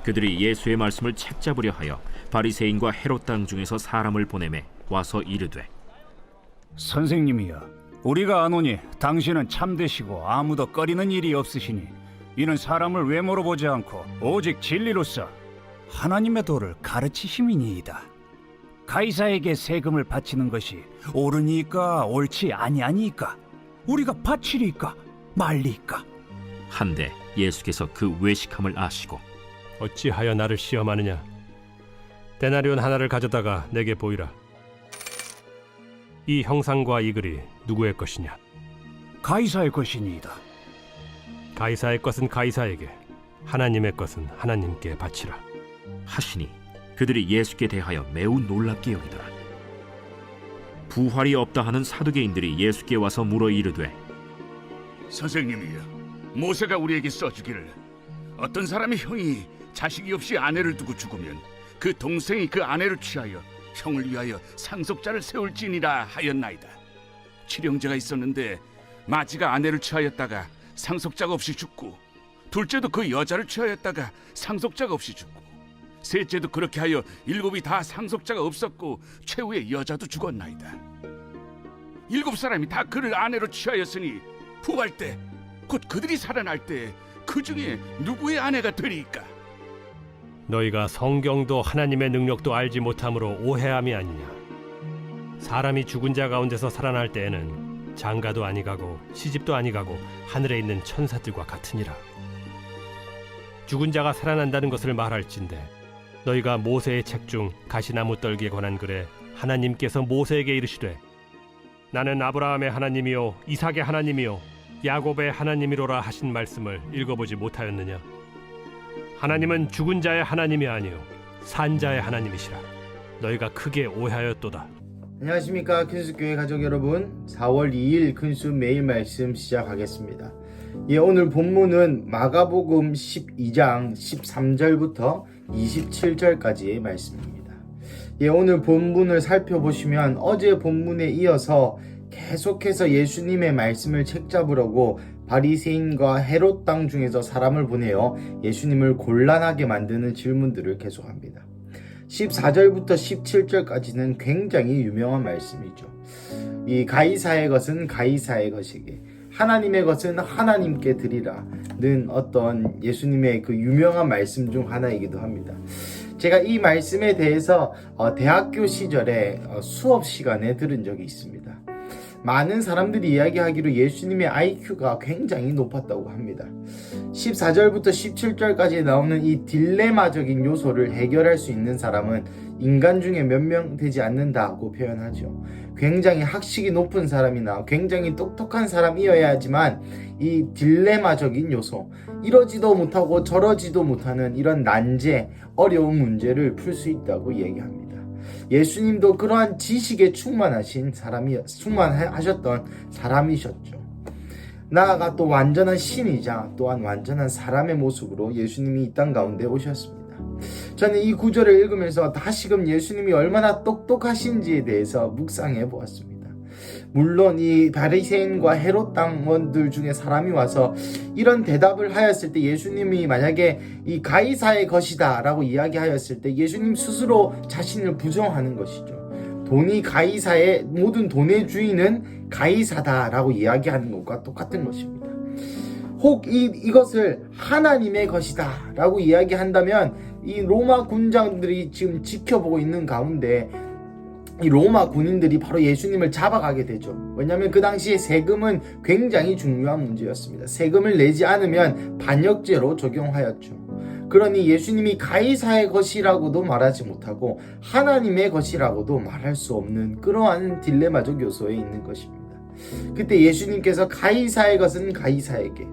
그들이 예수의 말씀을 책잡으려 하여 바리새인과 헤롯 땅 중에서 사람을 보내매 와서 이르되, 선생님이여, 우리가 아노니 당신은 참되시고 아무도 꺼리는 일이 없으시니 이는 사람을 외모로 보지 않고 오직 진리로서 하나님의 도를 가르치심이니이다. 가이사에게 세금을 바치는 것이 옳으니까 옳지 아니하니까? 우리가 바치리까 말리까? 한데 예수께서 그 외식함을 아시고 어찌하여 나를 시험하느냐? 데나리온 하나를 가져다가 내게 보이라. 이 형상과 이 글이 누구의 것이냐? 가이사의 것이니이다. 가이사의 것은 가이사에게, 하나님의 것은 하나님께 바치라. 하시니 그들이 예수께 대하여 매우 놀랍게 여기더라. 부활이 없다 하는 사두개인들이 예수께 와서 물어 이르되, 선생님이여, 모세가 우리에게 써주기를 어떤 사람의 형이 자식이 없이 아내를 두고 죽으면 그 동생이 그 아내를 취하여 형을 위하여 상속자를 세울지니라 하였나이다. 칠형제가 있었는데 마지가 아내를 취하였다가 상속자가 없이 죽고, 둘째도 그 여자를 취하였다가 상속자가 없이 죽고, 셋째도 그렇게 하여 일곱이 다 상속자가 없었고 최후의 여자도 죽었나이다. 일곱 사람이 다 그를 아내로 취하였으니 부활 때 곧 그들이 살아날 때 그 중에 누구의 아내가 되리까? 너희가 성경도 하나님의 능력도 알지 못함으로 오해함이 아니냐? 사람이 죽은 자 가운데서 살아날 때에는 장가도 아니가고 시집도 아니가고 하늘에 있는 천사들과 같으니라. 죽은 자가 살아난다는 것을 말할진대 너희가 모세의 책 중 가시나무 떨기에 관한 글에 하나님께서 모세에게 이르시되 나는 아브라함의 하나님이요 이삭의 하나님이요 야곱의 하나님이로라 하신 말씀을 읽어보지 못하였느냐? 하나님은 죽은 자의 하나님이 아니요 산 자의 하나님이시라. 너희가 크게 오해하였도다. 안녕하십니까, 큰수교회 가족 여러분. 4월 2일 큰수 매일 말씀 시작하겠습니다. 오늘 본문은 마가복음 12장 13절부터 27절까지의 말씀입니다. 오늘 본문을 살펴보시면 어제 본문에 이어서 계속해서 예수님의 말씀을 책잡으려고 바리새인과 헤롯 땅 중에서 사람을 보내어 예수님을 곤란하게 만드는 질문들을 계속합니다. 14절부터 17절까지는 굉장히 유명한 말씀이죠. 이 가이사의 것은 가이사의 것이게 하나님의 것은 하나님께 드리라는 어떤 예수님의 그 유명한 말씀 중 하나이기도 합니다. 제가 이 말씀에 대해서 대학교 시절에 수업 시간에 들은 적이 있습니다. 많은 사람들이 이야기하기로 예수님의 IQ가 굉장히 높았다고 합니다. 14절부터 17절까지 나오는 이 딜레마적인 요소를 해결할 수 있는 사람은 인간 중에 몇 명 되지 않는다고 표현하죠. 굉장히 학식이 높은 사람이나 굉장히 똑똑한 사람이어야지만 이 딜레마적인 요소, 이러지도 못하고 저러지도 못하는 이런 난제, 어려운 문제를 풀 수 있다고 얘기합니다. 예수님도 그러한 지식에 충만하셨던 사람이셨죠. 나아가 또 완전한 신이자 또한 완전한 사람의 모습으로 예수님이 이 땅 가운데 오셨습니다. 저는 이 구절을 읽으면서 다시금 예수님이 얼마나 똑똑하신지에 대해서 묵상해 보았습니다. 물론 이 바리새인과 헤롯 당원들 중에 사람이 와서 이런 대답을 하였을 때 예수님이 만약에 이 가이사의 것이다 라고 이야기하였을 때 예수님 스스로 자신을 부정하는 것이죠. 돈이 가이사의, 모든 돈의 주인은 가이사다 라고 이야기하는 것과 똑같은 것입니다. 혹 이것을 하나님의 것이다 라고 이야기한다면 이 로마 군장들이 지금 지켜보고 있는 가운데 이 로마 군인들이 바로 예수님을 잡아가게 되죠. 왜냐하면 그 당시에 세금은 굉장히 중요한 문제였습니다. 세금을 내지 않으면 반역죄로 적용하였죠. 그러니 예수님이 가이사의 것이라고도 말하지 못하고 하나님의 것이라고도 말할 수 없는 그러한 딜레마적 요소에 있는 것입니다. 그때 예수님께서 가이사의 것은 가이사에게,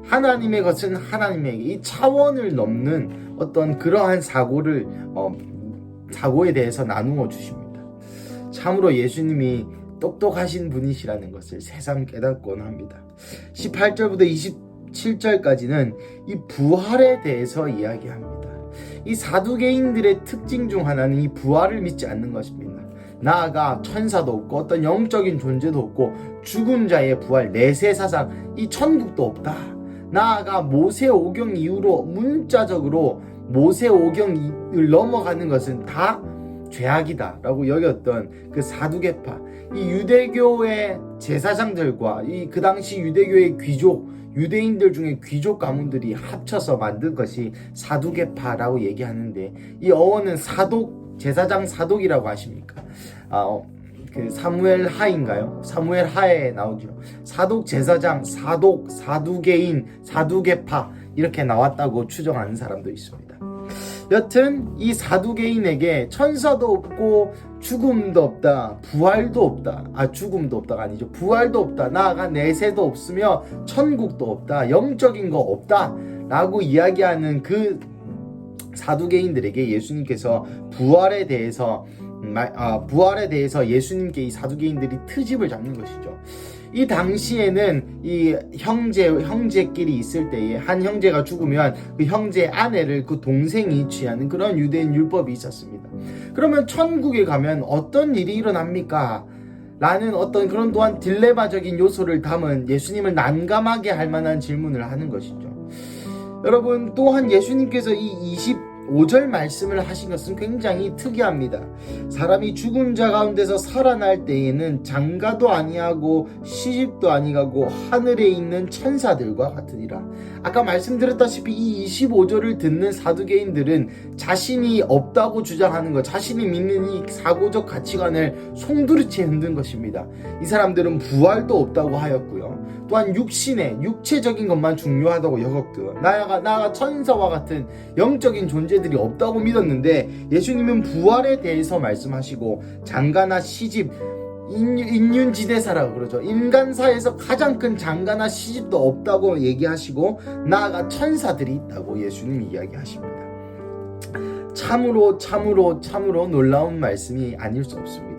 하나님의 것은 하나님에게, 이 차원을 넘는 어떤 그러한 사고에 대해서 나누어 주십니다. 참으로 예수님이 똑똑하신 분이시라는 것을 새삼 깨닫곤 합니다. 18절부터 27절까지는 이 부활에 대해서 이야기합니다. 이 사두개인들의 특징 중 하나는 이 부활을 믿지 않는 것입니다. 나아가 천사도 없고 어떤 영적인 존재도 없고 죽은 자의 부활, 내세사상, 이 천국도 없다. 나아가 모세 오경 이후로 문자적으로 모세 오경을 넘어가는 것은 다 죄악이다라고 여겼던 그 사두개파, 이 유대교의 제사장들과 그 당시 유대교의 귀족, 유대인들 중에 귀족 가문들이 합쳐서 만든 것이 사두개파라고 얘기하는데, 이 어원은 사독, 제사장 사독이라고 하십니까? 그 사무엘 하인가요? 사무엘 하에 나오죠. 사독 제사장, 사독, 사두개인, 사두개파 이렇게 나왔다고 추정하는 사람도 있습니다. 여튼 이 사두개인에게 천사도 없고 죽음도 없다, 부활도 없다. 죽음도 없다가 아니죠. 부활도 없다. 나아가 내세도 없으며 천국도 없다. 영적인 거 없다. 라고 이야기하는 그 사두개인들에게 예수님께서 부활에 대해서 예수님께 이 사두개인들이 트집을 잡는 것이죠. 이 당시에는 이 형제끼리 있을 때에 한 형제가 죽으면 그 형제의 아내를 그 동생이 취하는 그런 유대인 율법이 있었습니다. 그러면 천국에 가면 어떤 일이 일어납니까? 라는 어떤 그런 또한 딜레마적인 요소를 담은 예수님을 난감하게 할 만한 질문을 하는 것이죠. 여러분, 또한 예수님께서 이 25절 말씀을 하신 것은 굉장히 특이합니다. 사람이 죽은 자 가운데서 살아날 때에는 장가도 아니하고 시집도 아니하고 하늘에 있는 천사들과 같으니라. 아까 말씀드렸다시피 이 25절을 듣는 사두개인들은 자신이 없다고 주장하는 것, 자신이 믿는 이 사고적 가치관을 송두리째 흔든 것입니다. 이 사람들은 부활도 없다고 하였고요. 또한 육체적인 것만 중요하다고 여겼고요. 나아가 천사와 같은 영적인 존재들이 없다고 믿었는데, 예수님은 부활에 대해서 말씀하시고 장가나 시집, 인륜지대사라고 그러죠. 인간사에서 가장 큰 장가나 시집도 없다고 얘기하시고, 나아가 천사들이 있다고 예수님이 이야기하십니다. 참으로 놀라운 말씀이 아닐 수 없습니다.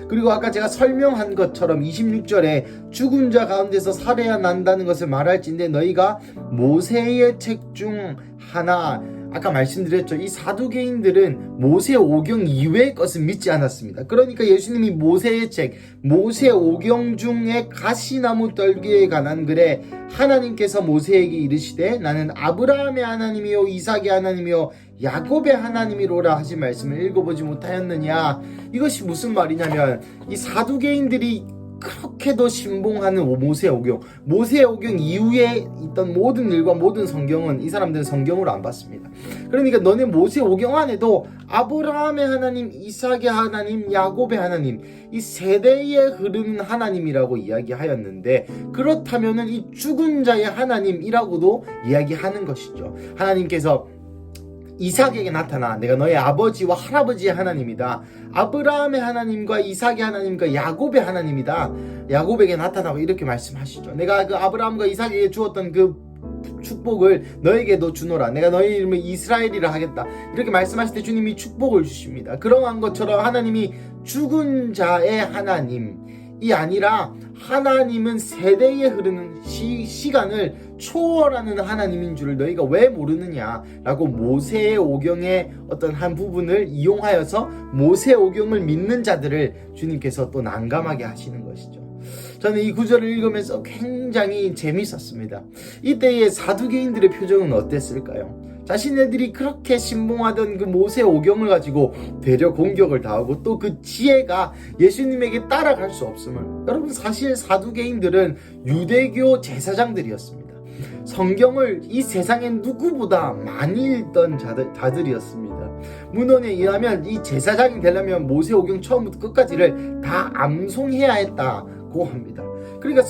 그리고 아까 제가 설명한 것처럼 26절에 죽은 자 가운데서 살아야 난다는 것을 말할진대 너희가 모세의 책 중 하나, 아까 말씀드렸죠. 이 사두개인들은 모세 오경 이외의 것을 믿지 않았습니다. 그러니까 예수님이 모세의 책, 모세 오경 중에 가시나무 떨기에 관한 글에 하나님께서 모세에게 이르시되 나는 아브라함의 하나님이요 이삭의 하나님이요 야곱의 하나님이로라 하신 말씀을 읽어보지 못하였느냐. 이것이 무슨 말이냐면, 이 사두개인들이 그렇게도 신봉하는 모세 오경 이후에 있던 모든 일과 모든 성경은 이 사람들은 성경으로 안 봤습니다. 그러니까 너네 모세 오경 안에도 아브라함의 하나님, 이삭의 하나님, 야곱의 하나님, 이 세대에 흐르는 하나님이라고 이야기하였는데, 그렇다면은 이 죽은 자의 하나님이라고도 이야기하는 것이죠. 하나님께서 이삭에게 나타나 내가 너의 아버지와 할아버지의 하나님이다. 아브라함의 하나님과 이삭의 하나님과 야곱의 하나님이다. 야곱에게 나타나고 이렇게 말씀하시죠. 내가 그 아브라함과 이삭에게 주었던 그 축복을 너에게도 주노라. 내가 너희 이름을 이스라엘이라 하겠다. 이렇게 말씀하실 때 주님이 축복을 주십니다. 그러한 것처럼 하나님이 죽은 자의 하나님이 아니라 하나님은 세대에 흐르는 시간을 초월하는 하나님인 줄을 너희가 왜 모르느냐라고 모세의 오경의 어떤 한 부분을 이용하여서 모세 오경을 믿는 자들을 주님께서 또 난감하게 하시는 것이죠. 저는 이 구절을 읽으면서 굉장히 재밌었습니다. 이때의 사두개인들의 표정은 어땠을까요? 자신네들이 그렇게 신봉하던 그 모세 오경을 가지고 되려 공격을 당하고 또 그 지혜가 예수님에게 따라갈 수 없음을. 여러분, 사실 사두개인들은 유대교 제사장들이었습니다. 성경을 이 세상에 누구보다 많이 읽던 자들이었습니다. 문헌에 의하면 이 제사장이 되려면 모세 오경 처음부터 끝까지를 다 암송해야 했다고 합니다. 그러니까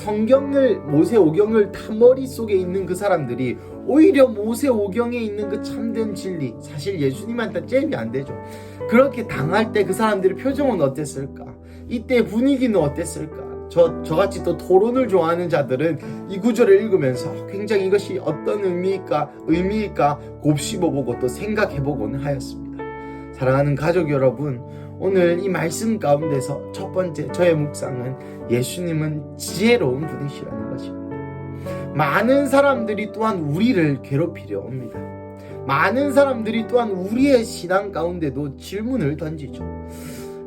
모세 오경을 다 머릿속에 있는 그 사람들이 오히려 모세 오경에 있는 그 참된 진리, 사실 예수님한테 잽이 안 되죠. 그렇게 당할 때 그 사람들의 표정은 어땠을까? 이때 분위기는 어땠을까? 저같이 또 토론을 좋아하는 자들은 이 구절을 읽으면서 굉장히 이것이 어떤 의미일까 곱씹어보고 또 생각해보곤 하였습니다. 사랑하는 가족 여러분, 오늘 이 말씀 가운데서 첫 번째 저의 묵상은 예수님은 지혜로운 분이시라는 것입니다. 많은 사람들이 또한 우리를 괴롭히려 옵니다. 많은 사람들이 또한 우리의 신앙 가운데도 질문을 던지죠.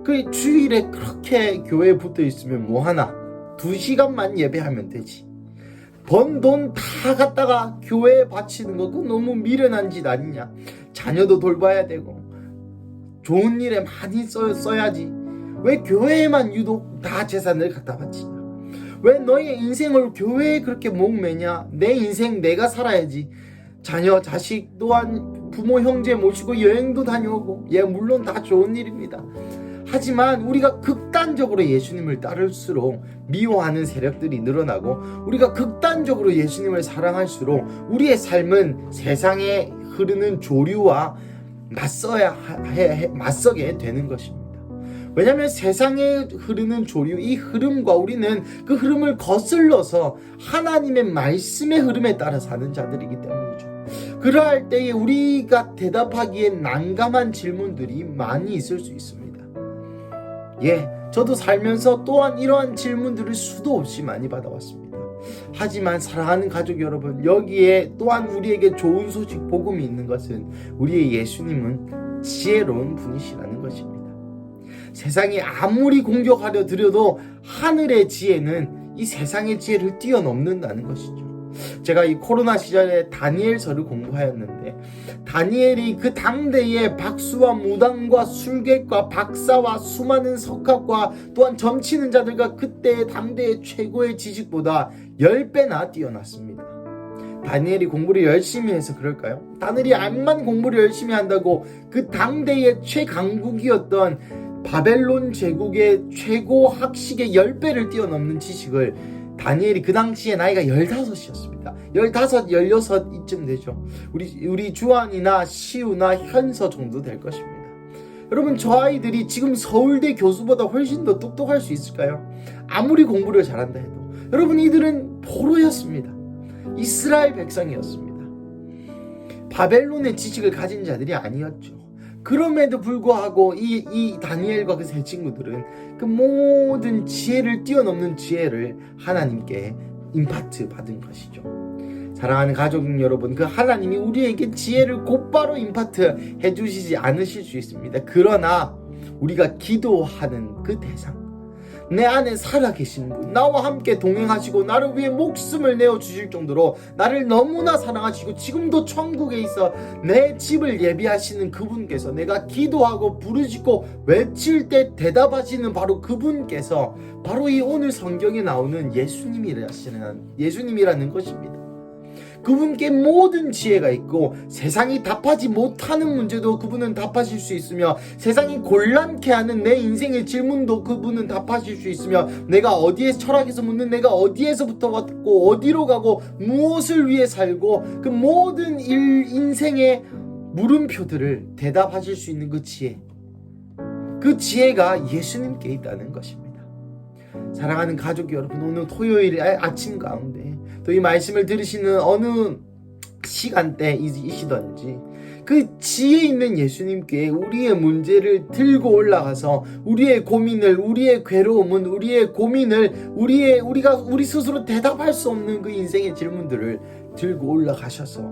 그 주일에 그렇게 교회에 붙어 있으면 뭐하나? 2시간만 예배하면 되지. 번 돈 다 갖다가 교회에 바치는 거 그거 너무 미련한 짓 아니냐? 자녀도 돌봐야 되고 좋은 일에 많이 써야지. 왜 교회에만 유독 다 재산을 갖다 바치냐? 왜 너의 인생을 교회에 그렇게 목매냐? 내 인생 내가 살아야지. 자녀, 자식 또한 부모, 형제 모시고 여행도 다녀오고, 예, 물론 다 좋은 일입니다. 하지만 우리가 극단적으로 예수님을 따를수록 미워하는 세력들이 늘어나고, 우리가 극단적으로 예수님을 사랑할수록 우리의 삶은 세상에 흐르는 조류와 맞서게 되는 것입니다. 왜냐하면 세상에 흐르는 조류, 이 흐름과 우리는 그 흐름을 거슬러서 하나님의 말씀의 흐름에 따라 사는 자들이기 때문이죠. 그러할 때에 우리가 대답하기에 난감한 질문들이 많이 있을 수 있습니다. 예, 저도 살면서 또한 이러한 질문들을 수도 없이 많이 받아왔습니다. 하지만 사랑하는 가족 여러분, 여기에 또한 우리에게 좋은 소식, 복음이 있는 것은 우리의 예수님은 지혜로운 분이시라는 것입니다. 세상이 아무리 공격하려 들여도 하늘의 지혜는 이 세상의 지혜를 뛰어넘는다는 것이죠. 제가 이 코로나 시절에 다니엘서를 공부하였는데, 다니엘이 그 당대의 박수와 무당과 술객과 박사와 수많은 석학과 또한 점치는 자들과 그때의 당대의 최고의 지식보다 10배나 뛰어났습니다. 다니엘이 공부를 열심히 해서 그럴까요? 다니엘이 암만 공부를 열심히 한다고 그 당대의 최강국이었던 바벨론 제국의 최고 학식의 10배를 뛰어넘는 지식을 다니엘이 그 당시에 나이가 15이었습니다. 15, 16 이쯤 되죠. 우리 주한이나 시우나 현서 정도 될 것입니다. 여러분, 저 아이들이 지금 서울대 교수보다 훨씬 더 똑똑할 수 있을까요? 아무리 공부를 잘한다 해도. 여러분, 이들은 포로였습니다. 이스라엘 백성이었습니다. 바벨론의 지식을 가진 자들이 아니었죠. 그럼에도 불구하고 이 다니엘과 그 세 친구들은 그 모든 지혜를 뛰어넘는 지혜를 하나님께 임파트 받은 것이죠. 사랑하는 가족 여러분, 그 하나님이 우리에게 지혜를 곧바로 임파트 해주시지 않으실 수 있습니다. 그러나 우리가 기도하는 그 대상, 내 안에 살아계신 분, 나와 함께 동행하시고 나를 위해 목숨을 내어주실 정도로 나를 너무나 사랑하시고 지금도 천국에 있어 내 집을 예비하시는 그분께서, 내가 기도하고 부르짖고 외칠 때 대답하시는 바로 그분께서 바로 이 오늘 성경에 나오는 예수님이라는 것입니다. 그분께 모든 지혜가 있고 세상이 답하지 못하는 문제도 그분은 답하실 수 있으며, 세상이 곤란케 하는 내 인생의 질문도 그분은 답하실 수 있으며, 내가 어디에 철학에서 묻는 내가 어디에서부터 왔고 어디로 가고 무엇을 위해 살고 그 모든 인생의 물음표들을 대답하실 수 있는 그 지혜, 그 지혜가 예수님께 있다는 것입니다. 사랑하는 가족 여러분, 오늘 토요일 아침 가운데 또 이 말씀을 들으시는 어느 시간대이시던지 그 지혜 있는 예수님께 우리의 문제를 들고 올라가서 우리의 고민을, 우리의 괴로움은, 우리의 고민을, 우리 스스로 대답할 수 없는 그 인생의 질문들을 들고 올라가셔서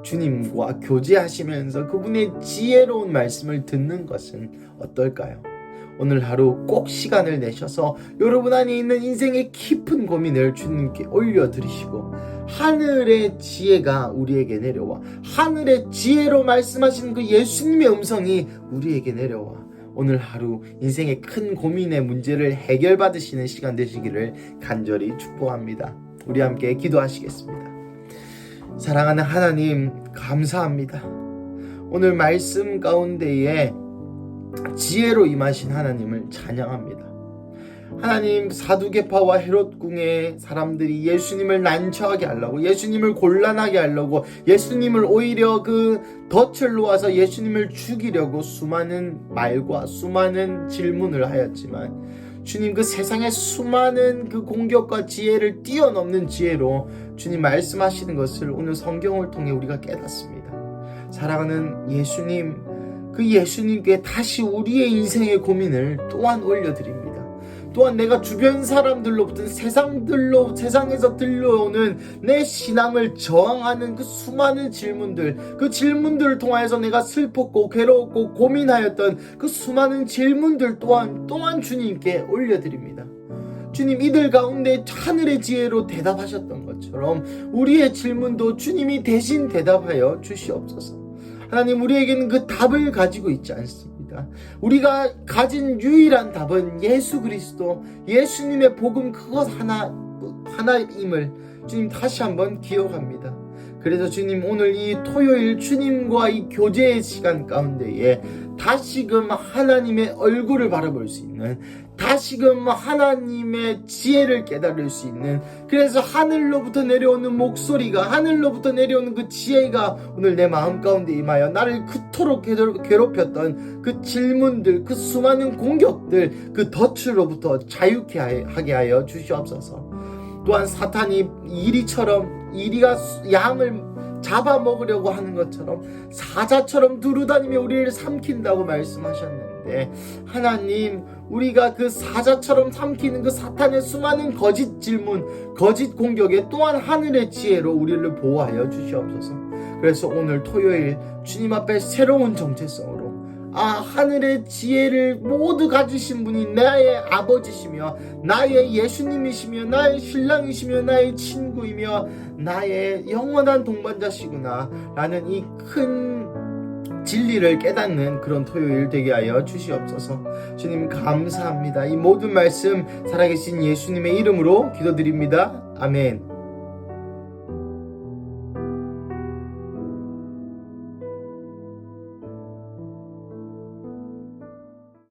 주님과 교제하시면서 그분의 지혜로운 말씀을 듣는 것은 어떨까요? 오늘 하루 꼭 시간을 내셔서 여러분 안에 있는 인생의 깊은 고민을 주님께 올려드리시고, 하늘의 지혜가 우리에게 내려와 하늘의 지혜로 말씀하시는 그 예수님의 음성이 우리에게 내려와 오늘 하루 인생의 큰 고민의 문제를 해결받으시는 시간 되시기를 간절히 축복합니다. 우리 함께 기도하시겠습니다. 사랑하는 하나님, 감사합니다. 오늘 말씀 가운데에 지혜로 임하신 하나님을 찬양합니다. 하나님, 사두개파와 헤롯궁의 사람들이 예수님을 난처하게 하려고, 예수님을 곤란하게 하려고, 예수님을 오히려 그 덫을 놓아서 예수님을 죽이려고 수많은 말과 수많은 질문을 하였지만, 주님, 그 세상의 수많은 그 공격과 지혜를 뛰어넘는 지혜로 주님 말씀하시는 것을 오늘 성경을 통해 우리가 깨닫습니다. 사랑하는 예수님, 그 예수님께 다시 우리의 인생의 고민을 또한 올려드립니다. 또한 내가 주변 사람들로부터 세상에서 들려오는 내 신앙을 저항하는 그 수많은 질문들, 그 질문들을 통하여서 내가 슬펐고 괴로웠고 고민하였던 그 수많은 질문들 또한 주님께 올려드립니다. 주님, 이들 가운데 하늘의 지혜로 대답하셨던 것처럼 우리의 질문도 주님이 대신 대답하여 주시옵소서. 하나님, 우리에게는 그 답을 가지고 있지 않습니다. 우리가 가진 유일한 답은 예수 그리스도, 예수님의 복음 그것 하나임을 주님 다시 한번 기억합니다. 그래서 주님, 오늘 이 토요일 주님과 이 교제의 시간 가운데에 다시금 하나님의 얼굴을 바라볼 수 있는, 다시금 하나님의 지혜를 깨달을 수 있는, 그래서 하늘로부터 내려오는 목소리가, 하늘로부터 내려오는 그 지혜가 오늘 내 마음 가운데 임하여 나를 그토록 괴롭혔던 그 질문들, 그 수많은 공격들, 그 덫으로부터 자유케 하게 하여 주시옵소서. 또한 사탄이 이리가 양을 잡아먹으려고 하는 것처럼 사자처럼 두루다니며 우리를 삼킨다고 말씀하셨는데, 하나님, 우리가 그 사자처럼 삼키는 그 사탄의 수많은 거짓 질문, 거짓 공격에 또한 하늘의 지혜로 우리를 보호하여 주시옵소서. 그래서 오늘 토요일 주님 앞에 새로운 정체성으로, 하늘의 지혜를 모두 가지신 분이 나의 아버지시며 나의 예수님이시며 나의 신랑이시며 나의 친구이며 나의 영원한 동반자시구나 라는 이 큰 진리를 깨닫는 그런 토요일 되게 하여 주시옵소서. 주님, 감사합니다. 이 모든 말씀 살아계신 예수님의 이름으로 기도드립니다. 아멘.